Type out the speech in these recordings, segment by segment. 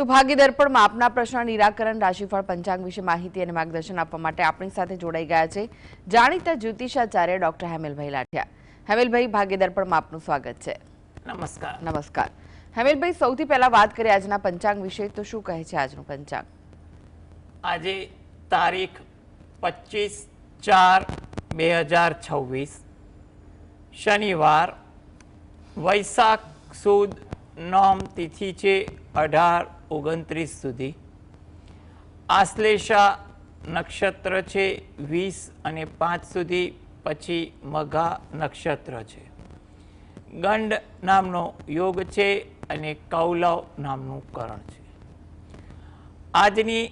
તો ભાગીદાર પણ માપના પ્રશ્ન નિરાકરણ રાશિફળ પંચાંગ વિશે માહિતી અને માર્ગદર્શન આપવા માટે આપણી સાથે જોડાઈ ગયા છે જાણીતા જ્યોતિષાચાર્ય ડોક્ટર હેમેલભાઈ લાઠિયા। હેમેલભાઈ, ભાગીદાર પણ આપનું સ્વાગત છે। નમસ્કાર। નમસ્કાર હેમેલભાઈ, સૌથી પહેલા વાત કરીએ આજના પંચાંગ વિશે, તો શું કહે છે આજનું પંચાંગ? આજે તારીખ 25/4/2026 શનિવાર, વૈશાખ સુદ નોમ તિથિ છે 18-29 સુધી, આશ્લેષા નક્ષત્ર છે 20 અને 5 સુધી, પછી મઘા નક્ષત્ર છે, ગંડ નામનો યોગ છે અને કૌલવ નામનું કરણ છે। આજની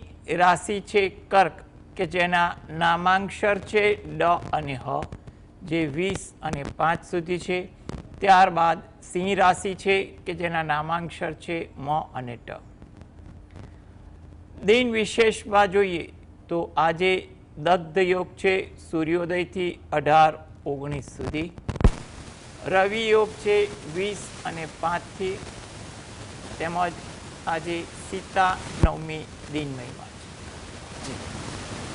રાશિ છે કર્ક, કે જેના નામાંક્ષર છે ડ અને હ, જે 20 અને 5 સુધી છે। ત્યારબાદ સિંહ રાશિ છે કે જેના નામાંક્ષર છે મ અને ટ। દિન વિશેષમાં જોઈએ તો આજે દગ્ધ યોગ છે સૂર્યોદયથી 18-19 સુધી, રવિ યોગ છે 20 અને 5 થી, તેમજ આજે સીતા નવમી દિન મહિમા છે।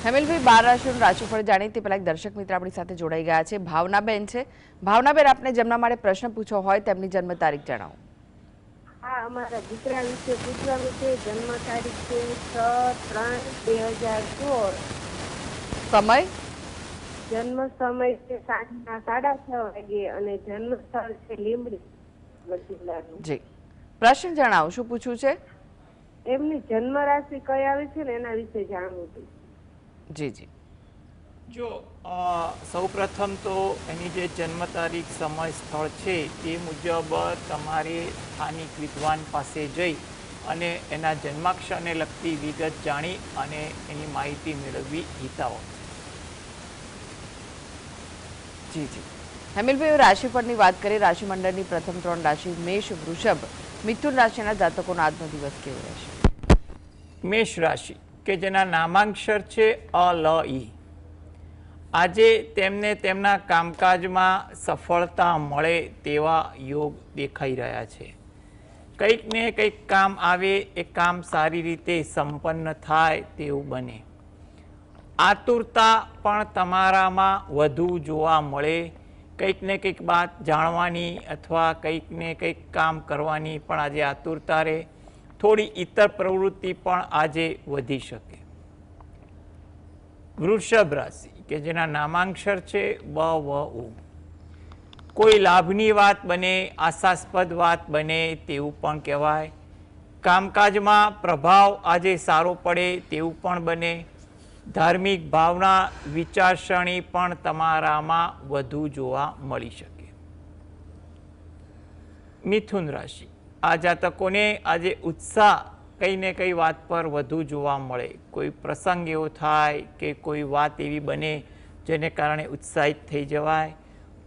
હેમેલભાઈ, 12 રાશિઓનું રાશિફળ જાણીએ તે પહેલા એક દર્શક મિત્ર આપણી સાથે જોડાઈ ગયા છે, ભાવનાબેન છે। ભાવનાબેન, આપને જેમના માટે પ્રશ્ન પૂછવો હોય તેમની જન્મ તારીખ જણાવો। હા, અમારા દીકરા વિશે પૂછવાનું છે। જન્મ તારીખ છે 6/3/2016। સમય? જન્મ સમય છે સાંજના 6:30 વાગે અને જન્મ સ્થળ છે લીંબડી જિલ્લાનું। જી, પ્રશ્ન જણાવો, શું પૂછવું છે? એમની જન્મ રાશિ કઈ આવે છે ને એના વિશે જાણવું હતું। જી જી, જો સૌપ્રથમ તો એની જે જન્મ તારીખ, સમય, સ્થળ છે તે મુજબ તમારે સ્થાનિક વિદ્વાન પાસે જઈ અને એના જન્માક્ષરને લગતી વિગત જાણી અને એની માહિતી મેળવવી હિતાવહ છે। જી જી, હેમેલભાઈ, રાશિફળની વાત કરીએ। રાશિમંડળની પ્રથમ 3 રાશિ મેષ, વૃષભ, મિથુન રાશિના જાતકોનો આજનો દિવસ કેવો રહેશે? મેષ રાશિ, કે જેના નામાંક્ષર છે અ લ ઈ, આજે તેમને તેમના કામકાજમાં સફળતા મળે તેવા યોગ દેખાઈ રહ્યા છે। કંઈક ને કંઈક કામ આવે, એ કામ સારી રીતે સંપન્ન થાય તેવું બને। આતુરતા પણ તમારામાં વધુ જોવા મળે। કંઈક ને કંઈક વાત જાણવાની અથવા કંઈક ને કંઈક કામ કરવાની પણ આજે આતુરતા રહે। થોડી ઇતર પ્રવૃત્તિ પણ આજે વધી શકે। વૃષભ રાશિ, કે જેના નામાંક્ષર છે બ વ ઉ, કોઈ લાભની વાત બને, આશાસ્પદ વાત બને તેવું પણ કહેવાય। કામકાજમાં પ્રભાવ આજે સારો પડે તેવું પણ બને। ધાર્મિક ભાવના, વિચારસરણી પણ તમારામાં વધુ જોવા મળી શકે। મિથુન રાશિ, આ જાતકોને આજે ઉત્સાહ કંઈ ને કંઈ વાત પર વધુ જોવા મળે। કોઈ પ્રસંગ એવો થાય કે કોઈ વાત એવી બને જેને કારણે ઉત્સાહિત થઈ જવાય।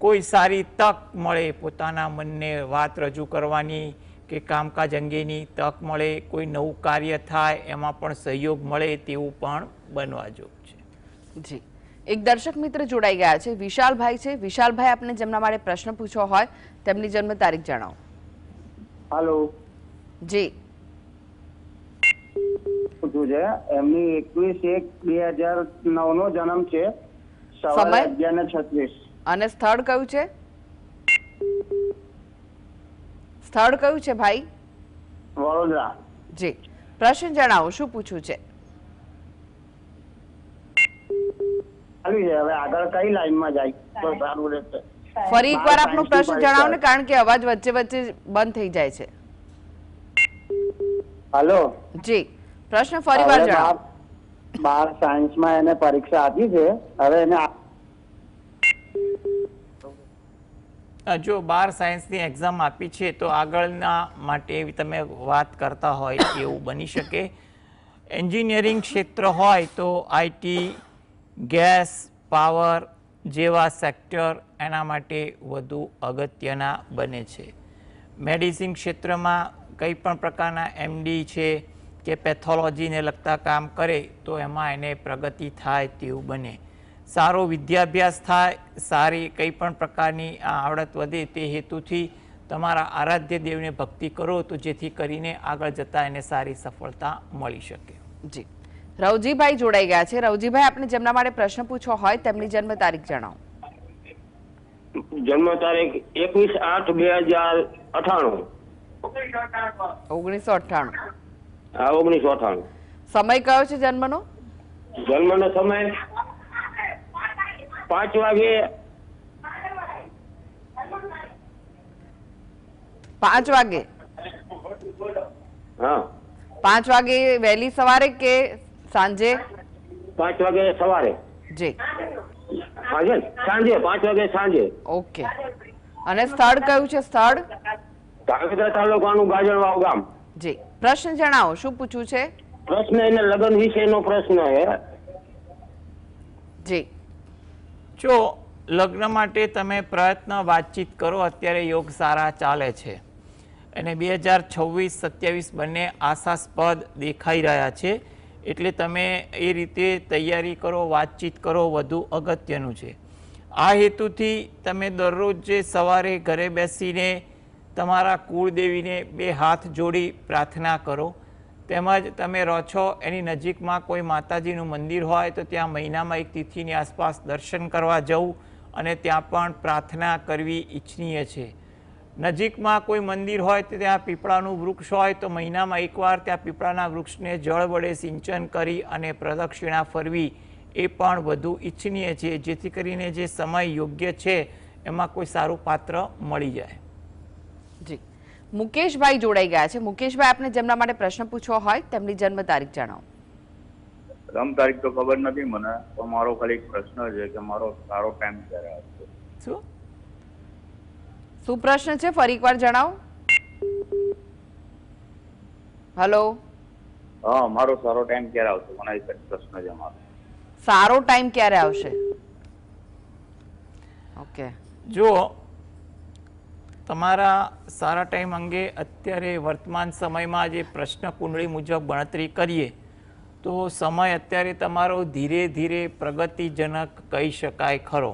કોઈ સારી તક મળે, પોતાના મનને વાત રજૂ કરવાની કે કામકાજ અંગેની તક મળે। કોઈ નવું કાર્ય થાય એમાં પણ સહયોગ મળે તેવું પણ બનવા જોગ છે। જી, એક દર્શક મિત્ર જોડાઈ ગયા છે, વિશાલભાઈ છે। વિશાલભાઈ, આપને જેમના માટે પ્રશ્ન પૂછવો હોય તેમની જન્મ તારીખ જણાવો। હાલો, જી, પૂછવું છે। એમની 21/1/2009 નો જન્મ છે, સવારે સમય? 11:36। અને સ્થળ કયું છે? સ્થળ કયું છે ભાઈ? વડોદરા। જી, પ્રશ્ન જણાવો, શું પૂછવું છે? આવી છે, હવે આગળ કઈ લાઈનમાં જાય તો સારું રહેશે? ફરી એકવાર આપનો પ્રશ્ન જણાવો ને, કારણ કે અવાજ વચ્ચે વચ્ચે બંધ થઈ જાય છે। હાલો, જી, પ્રશ્ન ફરીવાર જણાવો। 12 સાયન્સમાં એને પરીક્ષા આપી છે, હવે એને જો 12 સાયન્સની એક્ઝામ આપી છે તો આગળના માટે તમે વાત કરતા હોય એવું બની શકે। એન્જિનિયરિંગ ક્ષેત્ર હોય તો આઈટી, ગેસ, પાવર જેવા સેક્ટર એના માટે વધુ અગત્યના બને છે। મેડિસિન ક્ષેત્રમાં કંઈ પણ પ્રકારના એમડી છે કે પેથોલોજીને લગતા કામ કરે તો એમાં એને પ્રગતિ થાય તેવું બને। સારો વિદ્યાભ્યાસ થાય, સારી કંઈ પણ પ્રકારની આવડત વધે તે હેતુથી તમારા આરાધ્ય દેવને ભક્તિ કરો તો જેથી કરીને આગળ જતાં એને સારી સફળતા મળી શકે. જી, રવજીભાઈ જોડાઈ ગયા છે. રવજીભાઈ, આપણે જેમના માટે પ્રશ્ન પૂછવો હોય તેમની જન્મ તારીખ જણાવો. જન્મ તારીખ 21/8/2098. 1998. હા, 1998. સમય કયો છે જન્મનો? જન્મનો સમય 5 વાગે. 5 વાગે. હા, 5 વાગે વહેલી સવારે કે સાંજે? 5 વાગે સવારે. જી, સાંજે 5 વાગે સાંજે. ઓકે. અને સ્થળ કયું છે? સ્થળ ધાંગધ્રા તાલુકાનું ગાજણવાવ ગામ. જી, પ્રશ્ન જણાવો, શું પૂછવું છે? પ્રશ્ન એને લગ્ન વિશેનો પ્રશ્ન છે. જી, જો લગ્ન માટે તમે પ્રયત્ન વાતચીત કરો, અત્યારે યોગ સારા ચાલે છે અને 2026-27 બંને આશાસ્પદ દેખાઈ રહ્યા છે. એટલે તમે એ રીતે તૈયારી કરો, વાતચીત કરો, વધુ અગત્યનું છે. આ હેતુથી તમે દરરોજ જે સવારે ઘરે બેસીને તમારા કુળદેવીને 2 હાથ જોડી પ્રાર્થના કરો. તેમજ તમે રહો છો એની નજીકમાં કોઈ માતાજીનું મંદિર હોય તો ત્યાં મહિનામાં એક તિથિની આસપાસ દર્શન કરવા જવું અને ત્યાં પણ પ્રાર્થના કરવી ઈચ્છનીય છે. નજીકમાં કોઈ મંદિર હોય તો ત્યાં પીપળાનું વૃક્ષ હોય તો મહિનામાં એકવાર ત્યાં પીપળાના વૃક્ષને જળ વડે સિંચન કરી અને પ્રદક્ષિણા ફરવી એ પણ વધુ ઈચ્છનીય છે, જેથી કરીને જે સમય યોગ્ય છે એમાં કોઈ સારું પાત્ર મળી જાય. જી, મુકેશભાઈ જોડાઈ ગયા છે. મુકેશભાઈ, આપને જેમના માટે પ્રશ્ન પૂછવો હોય તેમની જન્મ તારીખ જણાવો. જન્મ તારીખ તો ખબર નથી મને, તો મારો ખાલી એક પ્રશ્ન છે કે મારો સારો ટાઈમ ક્યારે આવશે? શું પ્રશ્ન છે? ફરી એકવાર જણાવો. હેલો. હા, મારો સારો ટાઈમ ક્યારે આવશે મને એક પ્રશ્ન છે મારો. સારો ટાઈમ ક્યારે આવશે? ઓકે. જો તમારા સારા ટાઈમ અંગે અત્યારે વર્તમાન સમયમાં જે પ્રશ્ન કુંડળી મુજબ ગણતરી કરીએ તો સમય અત્યારે તમારો ધીરે ધીરે પ્રગતિજનક કહી શકાય ખરો.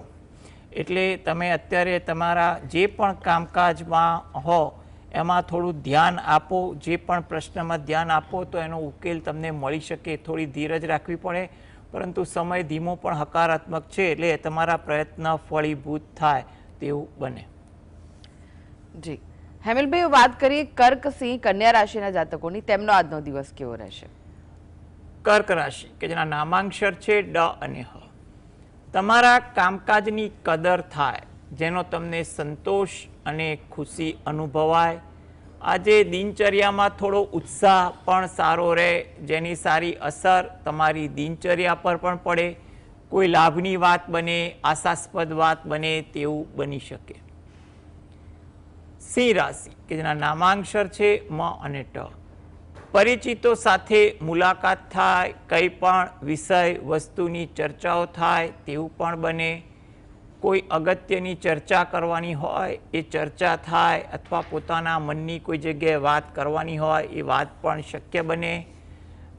એટલે તમે અત્યારે તમારા જે પણ કામકાજમાં હો એમાં થોડું ધ્યાન આપો. જે પણ પ્રશ્નમાં ધ્યાન આપો તો એનો ઉકેલ તમને મળી શકે. થોડી ધીરજ રાખવી પડે, પરંતુ સમય ધીમો પણ હકારાત્મક છે, એટલે તમારા પ્રયત્ન ફળીભૂત થાય તેવું બને. જી, હેમલભાઈ, વાત કરીએ કર્ક, સિંહ, કન્યા રાશિના જાતકોની. તેમનો આજનો દિવસ કેવો રહેશે? કર્ક રાશિ કે જેના નામાંક્ષર છે ડ અને હ. તમારા કામકાજની કદર થાય, જેનો તમને સંતોષ અને ખુશી અનુભવાય. આજે દિનચર્યામાં થોડો ઉત્સાહ પણ સારો રહે, જેની સારી અસર તમારી દિનચર્યા પર પણ પડે. કોઈ લાભની વાત બને, આશાસ્પદ વાત બને તેવું બની શકે. સિંહ રાશિ કે જેના નામાંક્ષર છે મ અને ટ. પરિચિતો સાથે મુલાકાત થાય, કંઈ પણ વિષય વસ્તુની ચર્ચાઓ થાય તેવું પણ બને. કોઈ અગત્યની ચર્ચા કરવાની હોય એ ચર્ચા થાય, અથવા પોતાના મનની કોઈ જગ્યાએ વાત કરવાની હોય એ વાત પણ શક્ય બને.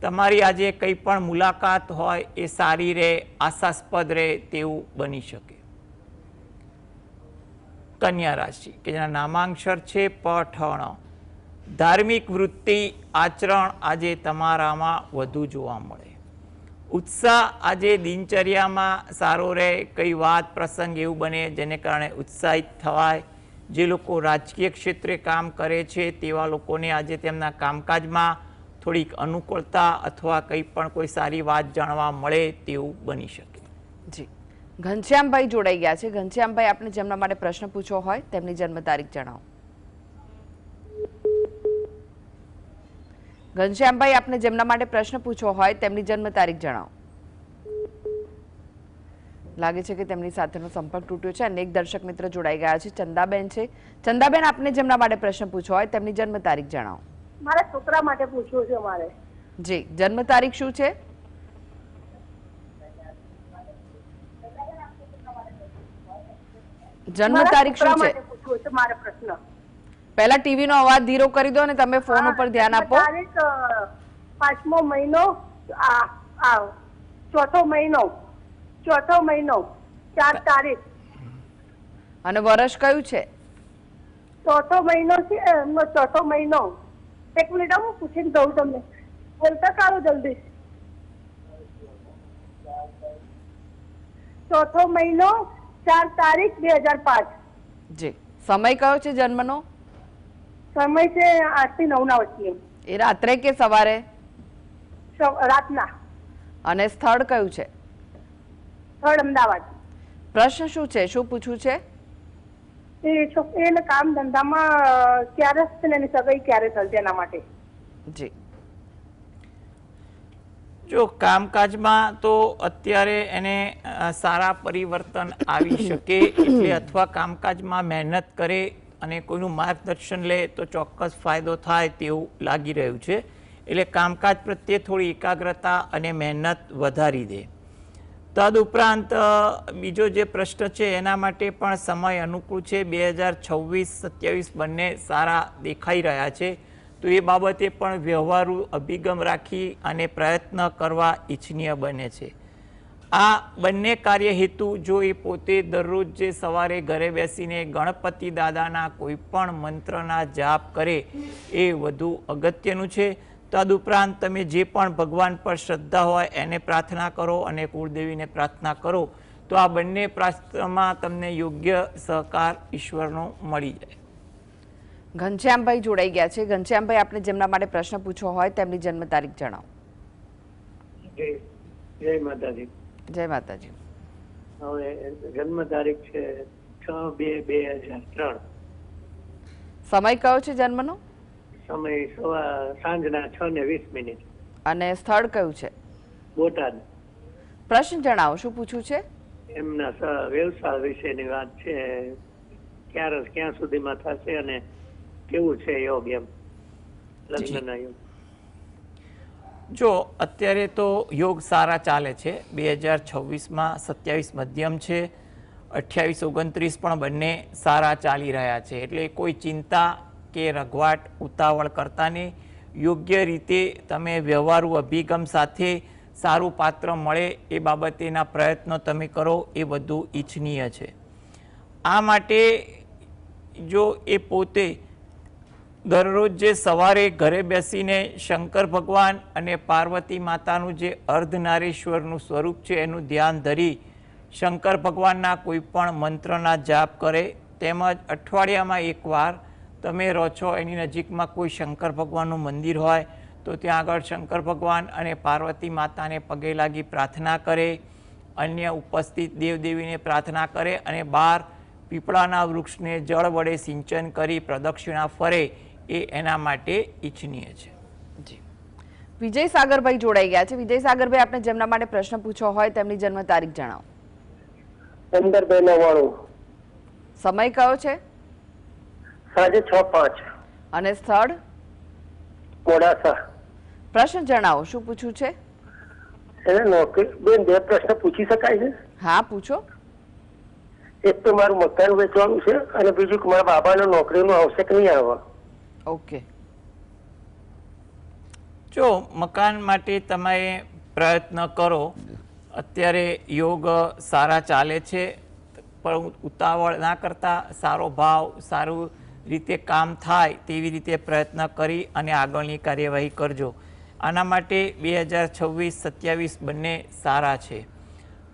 તમારી આજે કંઈ પણ મુલાકાત હોય એ સારી રહે, આશાસ્પદ રહે તેવું બની શકે. કન્યા રાશિ કે જેના નામાંક્ષર છે પ ઠ ણ. ધાર્મિક વૃત્તિ આચરણ આજે તમારામાં વધુ જોવા મળે. ઉત્સાહ આજે દિનચર્યામાં સારો રહે. કઈ વાત પ્રસંગ એવું બને જેને કારણે ઉત્સાહિત થવાય. જે લોકો રાજકીય ક્ષેત્રે કામ કરે છે તેવા લોકોને આજે તેમના કામકાજમાં થોડીક અનુકૂળતા અથવા કંઈ પણ કોઈ સારી વાત જાણવા મળે તેવું બની શકે. જી, ઘનશ્યામભાઈ જોડાઈ ગયા છે. ઘનશ્યામભાઈ, આપને જેમના માટે પ્રશ્ન પૂછવો હોય તેમની જન્મ તારીખ જણાવો. ઘનશ્યામભાઈ, આપને જેમના માટે પ્રશ્ન પૂછવો હોય તેમની જન્મ તારીખ જણાવો. લાગે છે કે તેમની સાથેનો સંપર્ક તૂટ્યો છે. અનેક દર્શક મિત્ર જોડાઈ ગયા છે. ચંદાબેન છે. ચંદાબેન, આપને જેમના માટે પ્રશ્ન પૂછવો હોય તેમની જન્મ તારીખ જણાવો. મારા છોકરા માટે પૂછવું છે મારે. જી, જન્મ તારીખ શું છે? જન્મ તારીખ શું છે? પૂછવું છે મારે પ્રશ્ન. પહેલા ટીવી નો અવાજ ધીરો કરી દો અને તમે ફોન ઉપર ધ્યાન આપો. તારીખ 5મો મહિનો, ચોથો મહિનો 4 તારીખ. અને વર્ષ કયું છે? ચોથો મહિનો છે એમનો ચોથો મહિનો. એક મિનિટ હું પૂછીને દઉં તમને. બોલતા કાઢો જલ્દી. ચોથો મહિનો 4 તારીખ 2005. જી. સમય કયો છે જન્મનો? સમય છે 8 થી 9 ના વચ્ચે. એ રાત્રે કે સવારે? રાતના. અને સ્થળ કયું છે? સ્થળ અમદાવાદ. પ્રશ્ન શું છે, શું પૂછવું છે? એને કામ ધંધામાં ક્યારે થશે ને સગાઈ ક્યારે થશે એના માટે. જી. જો કામકાજમાં તો અત્યારે એને સારા પરિવર્તન આવી શકે એટલે અથવા કામકાજમાં મહેનત કરે અને કોઈનું માર્ગદર્શન લે તો ચોક્કસ ફાયદો થાય તેવું લાગી રહ્યું છે. એટલે કામકાજ પ્રત્યે થોડી એકાગ્રતા અને મહેનત વધારી દે. તદુપરાંત બીજો જે પ્રશ્ન છે એના માટે પણ સમય અનુકૂળ છે. 2026-27 બંને સારા દેખાઈ રહ્યા છે. તો એ બાબતે પણ વ્યવહારુ અભિગમ રાખી અને પ્રયત્ન કરવા ઈચ્છનીય બને છે. આ બંને કાર્ય હેતુ જો એ પોતે દરરોજ જે સવારે ઘરે બેસીને ગણપતિ દાદાના કોઈ પણ મંત્રના જાપ કરે એ વધુ અગત્યનું છે. તદુપરાંત તમે જે પણ ભગવાન પર શ્રદ્ધા હોય એને પ્રાર્થના કરો અને કુળદેવીને પ્રાર્થના કરો તો આ બંને પ્રાર્થનામાં તમને યોગ્ય સહકાર ઈશ્વરનો મળી જાય. ઘનશ્યામભાઈ જોડાઈ ગયા છે. ઘનશ્યામભાઈ, આપણે જેમના માટે પ્રશ્ન પૂછવો હોય તેમની જન્મ તારીખ જણાવો. જય માતાજી. જય માતાજી. હવે જન્મ તારીખ છે 6/2/2003. સમય કયો છે જન્મનો? સમય સાંજના 6:20. અને સ્થળ કયું છે? બોટાદ. પ્રશ્ન જણાવો, શું પૂછવું છે? એમના વ્યવસાય વિશેની વાત છે. ક્યાં સુધીમાં થશે અને કેવું છે યોગ, એમ લગ્નના યોગ? જો અત્યારે તો યોગ સારા ચાલે છે. 2026માં 27 મધ્યમ છે, 28-29 પણ બંને સારા ચાલી રહ્યા છે. એટલે કોઈ ચિંતા કે રઘવાટ ઉતાવળ કરતા નહીં. યોગ્ય રીતે તમે વ્યવહારુ અભિગમ સાથે સારું પાત્ર મળે એ બાબતેના પ્રયત્નો તમે કરો એ વધુ ઈચ્છનીય છે. આ માટે જો એ પોતે દરરોજ જે સવારે ઘરે બેસીને શંકર ભગવાન અને પાર્વતી માતાનું જે અર્ધનારીશ્વરનું સ્વરૂપ છે એનું ધ્યાન ધરી શંકર ભગવાનના કોઈ પણ મંત્રના જાપ કરે, તેમજ અઠવાડિયામાં એકવાર તમે રહો છો એની નજીકમાં કોઈ શંકર ભગવાનનું મંદિર હોય તો ત્યાં આગળ શંકર ભગવાન અને પાર્વતી માતાને પગે લાગી પ્રાર્થના કરે, અન્ય ઉપસ્થિત દેવદેવીને પ્રાર્થના કરે અને બહાર પીપળાના વૃક્ષને જળ વડે સિંચન કરી પ્રદક્ષિણા ફરે એ એના માટે ઈચ્છનીય છે. જી. વિજય સાગરભાઈ જોડાઈ ગયા છે. વિજય સાગરભાઈ, આપણે જેમના માટે પ્રશ્ન પૂછવો હોય તેમની જન્મ તારીખ જણાવો. 15/99. સમય કયો છે? સાંજે 6:05. અને સ્થળ? મોડાસા. પ્રશ્ન જણાવો, શું પૂછવું છે? એને નોકરી બેન 2 પ્રશ્ન પૂછી શકાય છે? હા, પૂછો. એક તો મારું મકાન વેચવાનું છે અને બીજું કે મારા બાબાને નોકરીનું આવશે કે નહીં આવે. ઓકે. જો મકાન માટે તમે પ્રયત્ન કરો, અત્યારે યોગ સારા ચાલે છે, પણ ઉતાવળ ના કરતા સારો ભાવ, સારું રીતે કામ થાય તેવી રીતે પ્રયત્ન કરી અને આગળની કાર્યવાહી કરજો. આના માટે 2026-27 બંને સારા છે.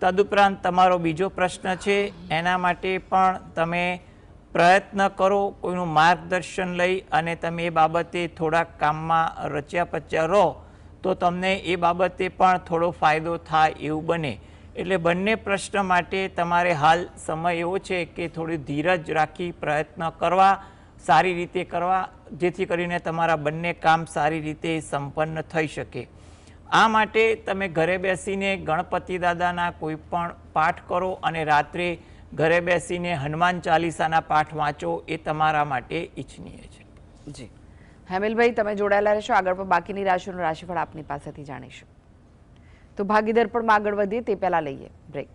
તદુપરાંત તમારો બીજો પ્રશ્ન છે એના માટે પણ તમે પ્રયત્ન કરો, કોઈનું માર્ગદર્શન લઈ અને તમે એ બાબતે થોડાક કામમાં રચ્યા પચ્યા રહો તો તમને એ બાબતે પણ થોડો ફાયદો થાય એવું બને. એટલે બંને પ્રશ્ન માટે તમારે હાલ સમય એવો છે કે થોડી ધીરજ રાખી પ્રયત્ન કરવા, સારી રીતે કરવા, જેથી કરીને તમારા બંને કામ સારી રીતે સંપન્ન થઈ શકે. આ માટે તમે ઘરે બેસીને ગણપતિ દાદાના કોઈ પણ પાઠ કરો અને રાત્રે ઘરે બેસીને હનુમાન ચાલીસાના પાઠ વાંચો, એ તમારા માટે ઈચ્છનીય છે. જી. હેમિલભાઈ, તમે જોડાયેલા રહેશો. આગળ પણ બાકીની રાશિઓનું રાશિફળ આપની પાસેથી જાણીશું. તો ભાગીદાર પણ આગળ વધીએ તે પહેલા લઈએ બ્રેક.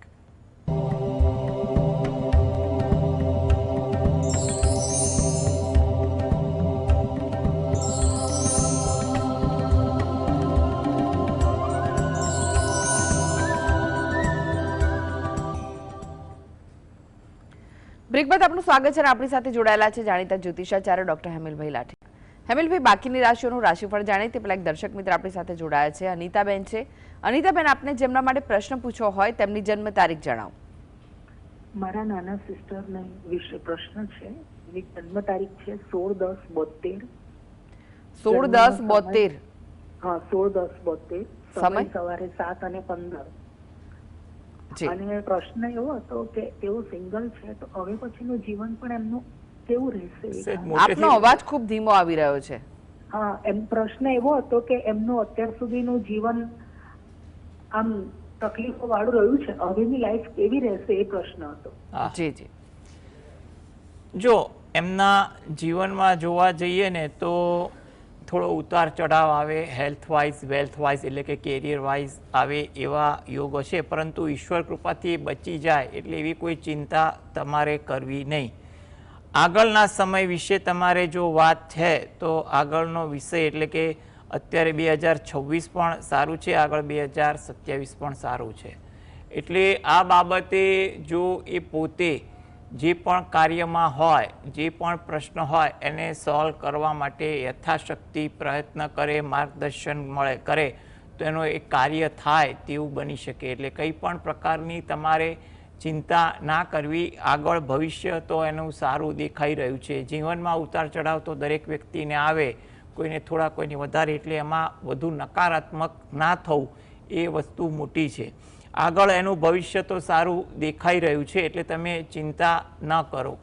બ્રેક બાદ આપનું સ્વાગત છે અને આપણી સાથે જોડાયેલા છે જાણીતા જ્યોતિષાચાર્ય ડોક્ટર હેમેલભાઈ લાઠિયા. હેમેલભાઈ, બાકીની રાશિઓનું રાશિફળ જાણીએ તે પહેલા એક દર્શક મિત્ર આપણી સાથે જોડાયા છે, અનિતાબેન છે. અનિતાબેન, આપને જેમના માટે પ્રશ્ન પૂછવો હોય તેમની જન્મ તારીખ જણાવો. મારા નાના સિસ્ટરને વિશે પ્રશ્ન છે. એની જન્મ તારીખ છે 16/10/72. 16/10/72. હા, 16/10/72. સમય સવારે 7:15. અને પ્રશ્ન એવો હતો કે તેઓ સિંગલ છે તો હવે પછીનું જીવન પણ એમનું કેવું રહેશે? આપનો અવાજ ખૂબ ધીમો આવી રહ્યો છે. હા, એમ પ્રશ્ન એવો હતો કે એમનું અત્યાર સુધીનું જીવન આમ તકલીફો વાળું રહ્યું છે, હવેની લાઈફ કેવી રહેશે એ પ્રશ્ન હતો. જી જી. જો એમના જીવનમાં જોવા જઈએ ને તો થોડો ઉતાર ચઢાવ આવે, હેલ્થ વાઇઝ, વેલ્થ વાઇઝ એટલે કે કેરિયર વાઇઝ આવે એવા યોગો છે, પરંતુ ઈશ્વર કૃપાથી બચી જાય એટલે એવી કોઈ ચિંતા તમારે કરવી નહીં. આગળના સમય વિશે તમારે જો વાત છે તો આગળનો વિષય એટલે કે અત્યારે 2026 પણ સારું છે, આગળ 2027 પણ સારું છે. એટલે આ બાબતે જો એ પોતે જે પણ કાર્યમાં હોય, જે પણ પ્રશ્ન હોય એને સોલ્વ કરવા માટે યથાશક્તિ પ્રયત્ન કરે, માર્ગદર્શન મળે કરે તો એનો એક કાર્ય થાય તેવું બની શકે. એટલે કંઈ પણ પ્રકારની તમારે ચિંતા ના કરવી. આગળ ભવિષ્ય તો એનું સારું દેખાઈ રહ્યું છે. જીવનમાં ઉતાર ચઢાવ તો દરેક વ્યક્તિને આવે, કોઈને થોડા કોઈને વધારે, એટલે એમાં વધુ નકારાત્મક ના થવું એ વસ્તુ મોટી છે. આગળ એનું ભવિષ્ય તો સારું દેખાઈ રહ્યું છે એટલે તમે ચિંતા ન કરો.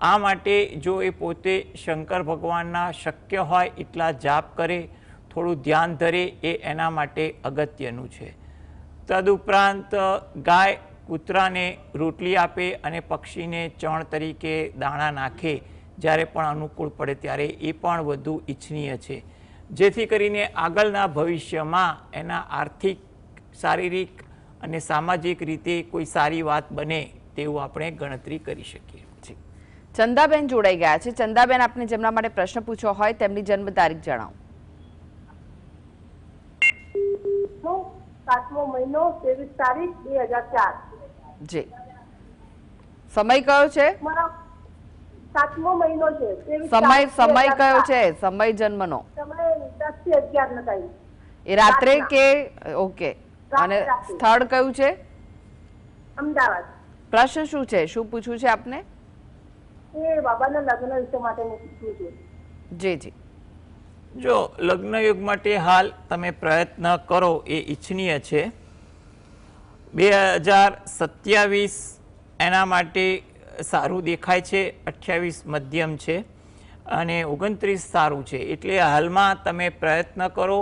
આ માટે જો એ પોતે શંકર ભગવાનના શક્ય હોય એટલા જાપ કરે, થોડું ધ્યાન ધરે, એ એના માટે અગત્યનું છે. તદુપરાંત ગાય કૂતરાને રોટલી આપે અને પક્ષીને ચણ તરીકે દાણા નાખે જ્યારે પણ અનુકૂળ પડે ત્યારે એ પણ વધુ ઈચ્છનીય છે, જેથી કરીને આગળના ભવિષ્યમાં એના આર્થિક, શારીરિક અને સામાજિક રીતે કોઈ સારી વાત બને તેવું આપણે ગણતરી કરી શકીએ. ચંદાબેન જોડાઈ ગયા છે. ચંદાબેન, આપને જેમના માટે પ્રશ્ન પૂછવો હોય તેમની જન્મ તારીખ જણાવો. 7મો મહિનો 23 તારીખ 2004. જી. સમય કયો છે? 7મો મહિનો છે. સમય કયો છે? સમય જન્મનો સમય 10 થી 11 નો ટાઈમ. એ રાત્રે કે? ઓકે. અને સ્થળ કયું છે? અમદાવાદ. પ્રશ્ન શું છે? શું પૂછવું છે આપને? એ બાબાના લગ્ન વિશે માટે પૂછવું છે. જી જી. જો લગ્ન યુગ માટે હાલ તમે પ્રયત્ન કરો એ ઈચ્છનીય છે. 2027 એના માટે સારું દેખાય છે, 28 મધ્યમ છે અને 29 સારું છે. એટલે હાલમાં તમે પ્રયત્ન કરો,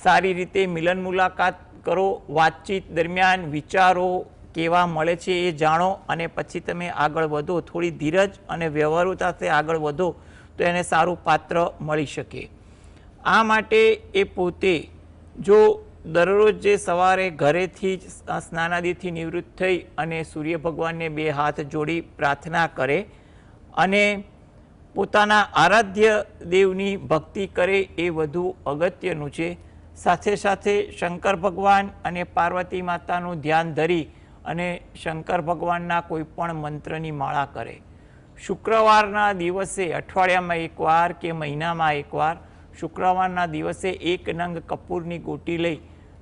સારી રીતે મિલન મુલાકાત કરો, વાતચીત દરમિયાન વિચારો કેવા મળે છે એ જાણો અને પછી તમે આગળ વધો. થોડી ધીરજ અને વ્યવહારુતાથી આગળ વધો તો એને સારું પાત્ર મળી શકે. આ માટે એ પોતે જો દરરોજ જે સવારે ઘરેથી જ સ્નાનાદિથી નિવૃત્ત થઈ અને સૂર્ય ભગવાનને 2 હાથ જોડી પ્રાર્થના કરે અને પોતાના આરાધ્ય દેવની ભક્તિ કરે એ વધુ અગત્યનું છે. સાથે સાથે શંકર ભગવાન અને પાર્વતી માતાનું ધ્યાન ધરી અને શંકર ભગવાનના કોઈ પણ મંત્રની માળા કરે. શુક્રવારના દિવસે અઠવાડિયામાં એકવાર કે મહિનામાં એકવાર શુક્રવારના દિવસે 1 નંગ કપૂરની ગોટી લઈ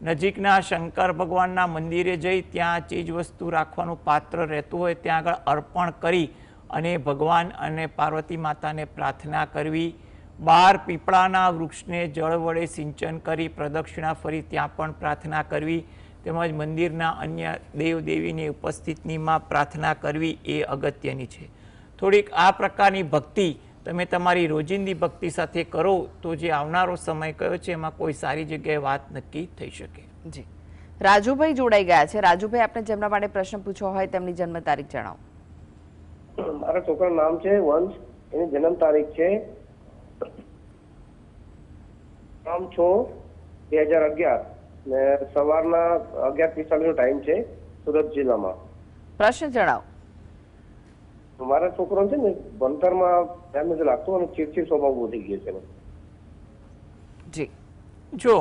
નજીકના શંકર ભગવાનના મંદિરે જઈ ત્યાં ચીજ વસ્તુ રાખવાનું પાત્ર રહેતું હોય ત્યાં આગળ અર્પણ કરી અને ભગવાન અને પાર્વતી માતાને પ્રાર્થના કરવી. 12 પીપળાના વૃક્ષને જળ વડે સિંચન કરી પ્રદક્ષિણા ફરી ત્યાં પણ પ્રાર્થના કરવી, તેમજ મંદિરના અન્ય દેવદેવીની ઉપસ્થિતિમાં પ્રાર્થના કરવી એ અગત્યની છે. થોડીક આ પ્રકારની ભક્તિ તમે તમારી રોજિંદી ભક્તિ સાથે કરો તો જે આવનારો સમય કયો છે એમાં કોઈ સારી જગ્યાએ વાત નક્કી થઈ શકે. જી. રાજુભાઈ જોડાઈ ગયા છે. રાજુભાઈ, આપણે જેમના માટે પ્રશ્ન પૂછવો હોય તેમની જન્મ તારીખ જણાવો. મારા છોકરાનું નામ છે વંશ, એની જન્મ તારીખ છે 6/6/2011 ને સવારના 11:45 નો ટાઈમ છે, સુરત જિલ્લામાં. પ્રશ્ન જણાવો. મારા છોકરો છે ને ભણતરમાં ધ્યાન નથી લાગતું અને ચીડચીડ સ્વભાવ વધી ગયો છે. જી. જો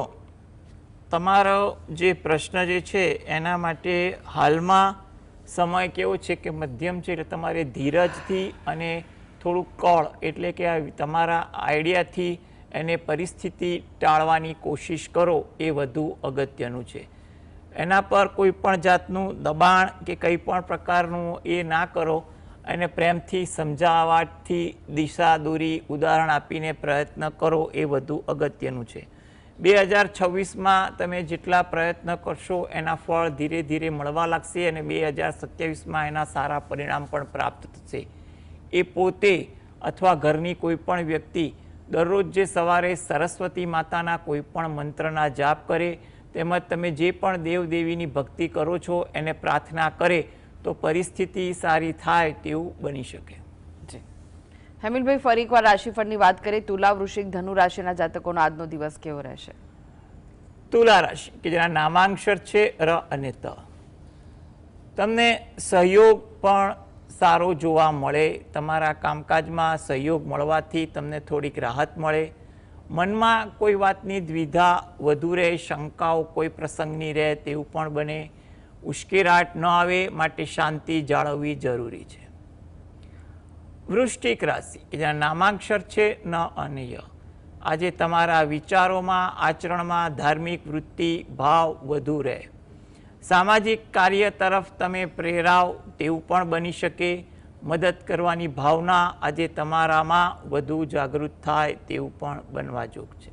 તમારો જે પ્રશ્ન જે છે એના માટે હાલમાં સમય કેવો છે કે મધ્યમ છે, એટલે તમારે ધીરજથી અને થોડું કળ એટલે કે આ તમારા આઈડિયાથી એને પરિસ્થિતિ ટાળવાની કોશિશ કરો એ વધુ અગત્યનું છે. એના પર કોઈ પણ જાતનું દબાણ કે કંઈ પણ પ્રકારનું એ ના કરો અને પ્રેમથી સમજાવવાથી દિશા દોરી ઉદાહરણ આપીને પ્રયત્ન કરો એ વધુ અગત્યનું છે. 2026માં તમે જેટલા પ્રયત્ન કરશો એના ફળ ધીરે ધીરે મળવા લાગશે અને 2027માં એના સારા પરિણામ પણ પ્રાપ્ત થશે. એ પોતે અથવા ઘરની કોઈ પણ વ્યક્તિ દરરોજ જે સવારે સરસ્વતી માતાના કોઈ પણ મંત્રના જાપ કરે તેમજ તમે જે પણ દેવદેવીની ભક્તિ કરો છો એને પ્રાર્થના કરે તો પરિસ્થિતિ સારી થાય તેવું બની શકે. જી હેમિલભાઈ, ફરી એકવાર રાશિફળની વાત કરીએ. તુલા, વૃશ્ચિક, ધનુ રાશિના જાતકોનો આજનો દિવસ કેવો રહેશે? તુલા રાશિ કે જેના નામાંક્ષર છે ર અને ત, તમને સહયોગ પણ સારો જોવા મળે. તમારા કામકાજમાં સહયોગ મળવાથી તમને થોડીક રાહત મળે. મનમાં કોઈ વાતની દ્વિધા વધુ રહે, શંકાઓ કોઈ પ્રસંગની રહે તેવું પણ બને. ઉશ્કેરાટ ન આવે માટે શાંતિ જાળવવી જરૂરી છે. વૃશ્ચિક રાશિ કે જેના નામાંક્ષર છે ન અને ય, આજે તમારા વિચારોમાં, આચરણમાં ધાર્મિક વૃત્તિ ભાવ વધુ રહે. સામાજિક કાર્ય તરફ તમે પ્રેરાવ તેવું પણ બની શકે. મદદ કરવાની ભાવના આજે તમારામાં વધુ જાગૃત થાય તેવું પણ બનવા જોગ છે.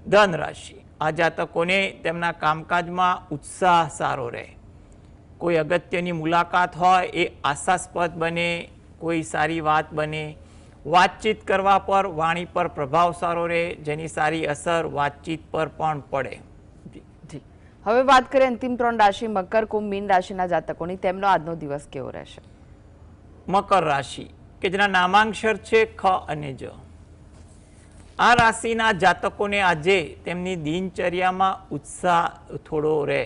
ધન રાશિ, આ જાતકોને તેમના કામકાજમાં ઉત્સાહ સારો રહે. કોઈ અગત્યની મુલાકાત હોય એ આશાસ્પદ બને, કોઈ સારી વાત બને. વાતચીત કરવા પર, વાણી પર પ્રભાવ સારો રહે, જેની સારી અસર વાતચીત પર પણ પડે. જી હવે વાત કરીએ અંતિમ 3 રાશિ મકર, કુંભ, મીન રાશિના જાતકોની. તેમનો આજનો દિવસ કેવો રહેશે? મકર રાશિ કે જેના નામાંક્ષર છે ખ અને જ, આ રાશિના જાતકોને આજે તેમની દિનચર્યામાં ઉત્સાહ થોડો રહે.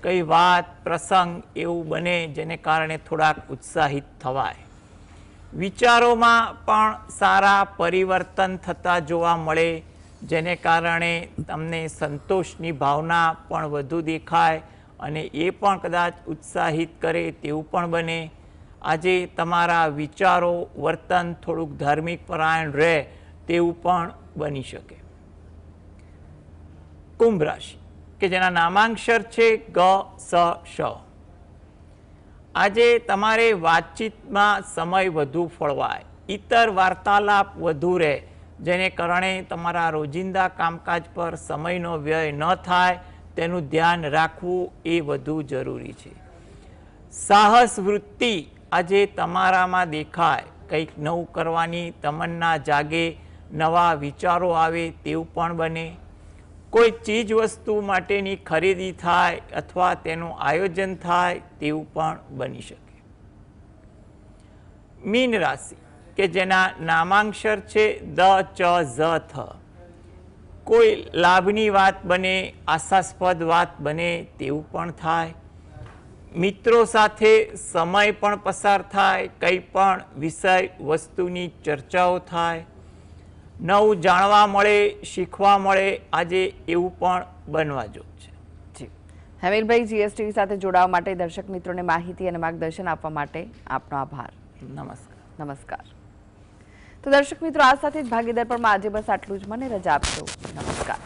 કઈ વાત પ્રસંગ એવું બને જેને કારણે થોડાક ઉત્સાહિત થવાય. વિચારોમાં પણ સારા પરિવર્તન થતા જોવા મળે, જેને કારણે તમને સંતોષની ભાવના પણ વધુ દેખાય અને એ પણ કદાચ ઉત્સાહિત કરે તેવું પણ બને. આજે તમારા વિચારો, વર્તન થોડુંક ધાર્મિક પરાયણ રહે તેવું પણ બની શકે. કુંભ રાશિ કે જેના નામાંક્ષર છે ગ, સ, શ, આજે તમારે વાતચીતમાં સમય વધુ ફળવાય. ઇતર વાર્તાલાપ વધુ રહે, જેને કારણે તમારા રોજિંદા કામકાજ પર સમયનો વ્યય ન થાય તેનું ધ્યાન રાખવું એ વધુ જરૂરી છે. સાહસ વૃત્તિ આજે તમારામાં દેખાય. કંઈક નવું કરવાની તમન્ના જાગે, નવા વિચારો આવે તેવું પણ બને. કોઈ ચીજ વસ્તુ માટેની ખરીદી થાય અથવા તેનું આયોજન થાય તેવું પણ બની શકે. મીન રાશિ કે જેના નામાંક્ષર છે દ, ચ, ઝ, થ, કોઈ લાભની વાત બને, આશાસ્પદ વાત બને તેવું પણ થાય. મિત્રો સાથે સમય પણ પસાર થાય, કંઈ પણ વિષય વસ્તુની ચર્ચાઓ થાય. નવું જાણવા મળે, શીખવા મળે આજે એવું પણ બનવા જોગ છે. જી હેમિલભાઈ, જીએસટીવી સાથે જોડાવા માટે, દર્શક મિત્રોને માહિતી અને માર્ગદર્શન આપવા માટે આપનો આભાર. નમસ્કાર. નમસ્કાર. તો દર્શક મિત્રો, આ સાથે જ ભાગીદાર પરમાં આજે બસ આટલું જ. મને રજા આપશો. નમસ્કાર.